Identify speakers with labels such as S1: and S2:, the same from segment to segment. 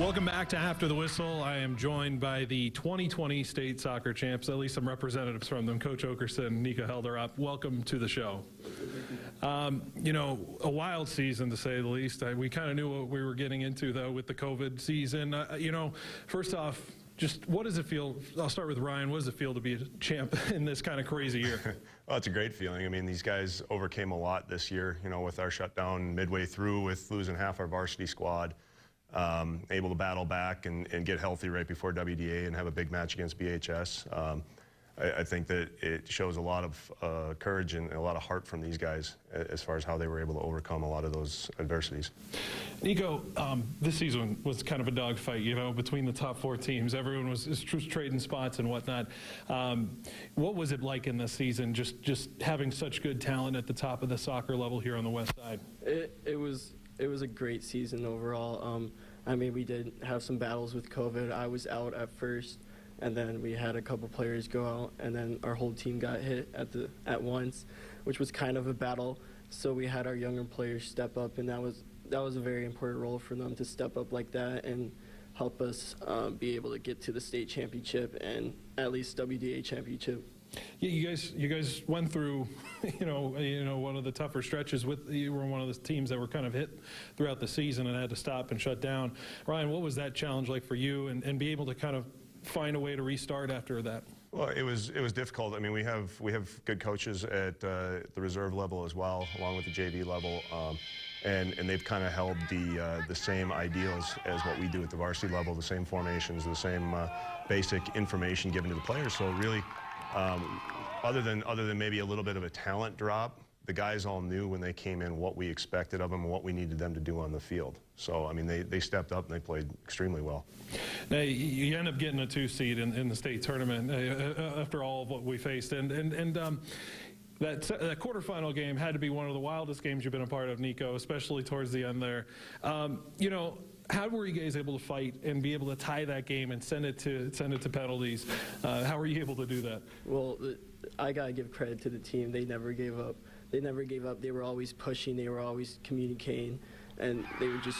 S1: Welcome back to After the Whistle. I am joined by the 2020 state soccer champs, at least some representatives from them, Coach OKERSON, NIKKO, HELDEROP. Welcome to the show. You know, a wild season to say the least. We kind of knew what we were getting into, though, with the COVID season. You know, first off, just what does it feel? I'll start with Ryan. What does it feel to be a champ in this kind of crazy year?
S2: Well, it's a great feeling. I mean, these guys overcame a lot this year, you know, with our shutdown midway through, with losing half our varsity squad. Able to battle back and get healthy right before WDA and have a big match against BHS. I think that it shows a lot of courage and a lot of heart from these guys as far as how they were able to overcome a lot of those adversities.
S1: NIKKO, this season was kind of a dogfight, you know, between the top four teams. Everyone was trading spots and whatnot. What was it like in this season, just having such good talent at the top of the soccer level here on the west side?
S3: It was a great season overall. I mean, we did have some battles with COVID. I was out at first, and then we had a couple players go out, and then our whole team got hit at once, which was kind of a battle. So we had our younger players step up, and that was a very important role for them to step up like that and help us be able to get to the state championship and at least WDA championship.
S1: Yeah, you guys went through, you know, one of the tougher stretches. You were one of the teams that were kind of hit throughout the season and had to stop and shut down. Ryan, what was that challenge like for you, and be able to kind of find a way to restart after that?
S2: Well, it was difficult. I mean, we have good coaches at the reserve level as well, along with the JV level, and they've kind of held the same ideals as what we do at the varsity level, the same formations, the same basic information given to the players. So really. Other than maybe a little bit of a talent drop, the guys all knew when they came in what we expected of them and what we needed them to do on the field. So, I mean, they stepped up and they played extremely well.
S1: Now, you end up getting a 2 seed in the state tournament after all of what we faced. And that quarterfinal game had to be one of the wildest games you've been a part of, NIKKO, especially towards the end there. You know, how were you guys able to fight and be able to tie that game and send it to penalties? How were you able to do that?
S3: Well, I gotta give credit to the team. They never gave up. They never gave up. They were always pushing. They were always communicating, and they were just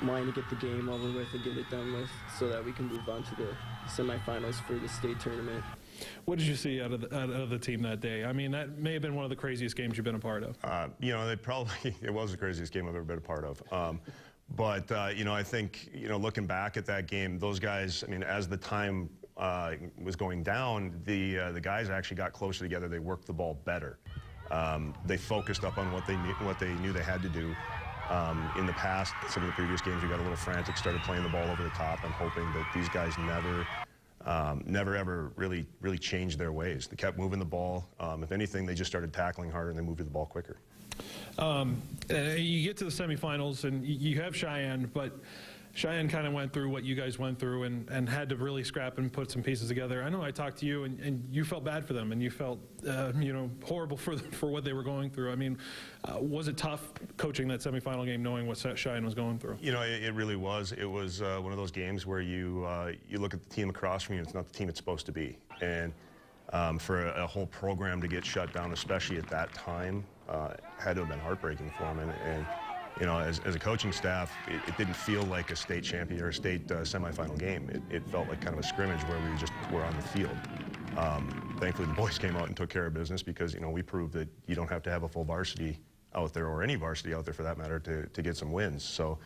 S3: wanting to get the game over with and get it done with, so that we can move on to the semifinals for the state tournament.
S1: What did you see out of the team that day? I mean, that may have been one of the craziest games you've been a part of.
S2: You know, it was the craziest game I've ever been a part of. But, you know, I think, you know, looking back at that game, those guys, I mean, as the time was going down, the guys actually got closer together. They worked the ball better. They focused up on what they knew they had to do. In the past, some of the previous games, we got a little frantic, started playing the ball over the top. I'm hoping that these guys never ever really changed their ways. They kept moving the ball. If anything, they just started tackling harder and they moved the ball quicker.
S1: You get to the semifinals and you have Cheyenne, but Cheyenne kind of went through what you guys went through and had to really scrap and put some pieces together. I know I talked to you and you felt bad for them and you felt you know, horrible for what they were going through. I mean, was it tough coaching that semifinal game knowing what Cheyenne was going through? You know,
S2: it really was. It was one of those games where you look at the team across from you, it's not the team it's supposed to be. And for a whole program to get shut down, especially at that time, had to have been heartbreaking for them. And you know, as a coaching staff, it didn't feel like a state champion or a state semifinal game. It felt like kind of a scrimmage where we just were on the field. Thankfully, the boys came out and took care of business because, you know, we proved that you don't have to have a full varsity out there, or any varsity out there for that matter, to get some wins. So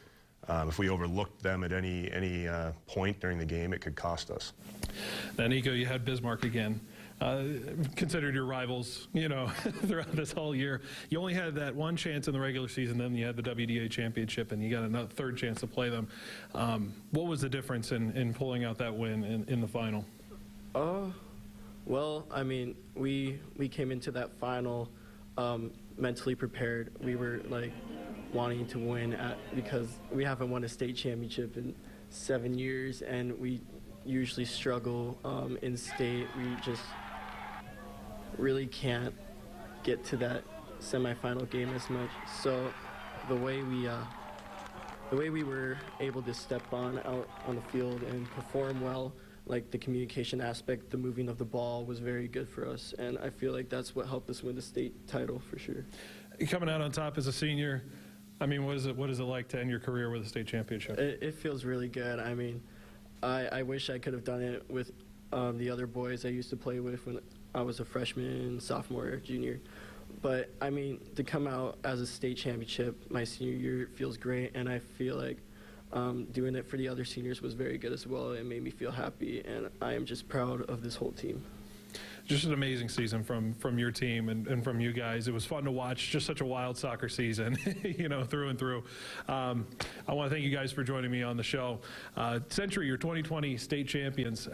S2: if we overlooked them at any point during the game, it could cost us.
S1: Now, NIKKO, you had Bismarck again. Considered your rivals, you know, throughout this whole year. You only had that one chance in the regular season, then you had the WDA championship, and you got another third chance to play them. What was the difference in pulling out that win in the final?
S3: Well, I mean, we came into that final mentally prepared. We were like wanting to win because we haven't won a state championship in 7 years, and we usually struggle in state. We just really can't get to that semifinal game as much. So the way we were able to step out on the field and perform well, like the communication aspect, the moving of the ball was very good for us, and I feel like that's what helped us win the state title for sure.
S1: Coming out on top as a senior, I mean, what is it like to end your career with a state championship?
S3: It feels really good. I mean, I wish I could have done it with the other boys I used to play with when I was a freshman, sophomore, junior. But, I mean, to come out as a state championship my senior year feels great, and I feel like doing it for the other seniors was very good as well. It made me feel happy, and I am just proud of this whole team.
S1: Just an amazing season from your team and from you guys. It was fun to watch, just such a wild soccer season, through and through. I want to thank you guys for joining me on the show. Century, your 2020 state champions.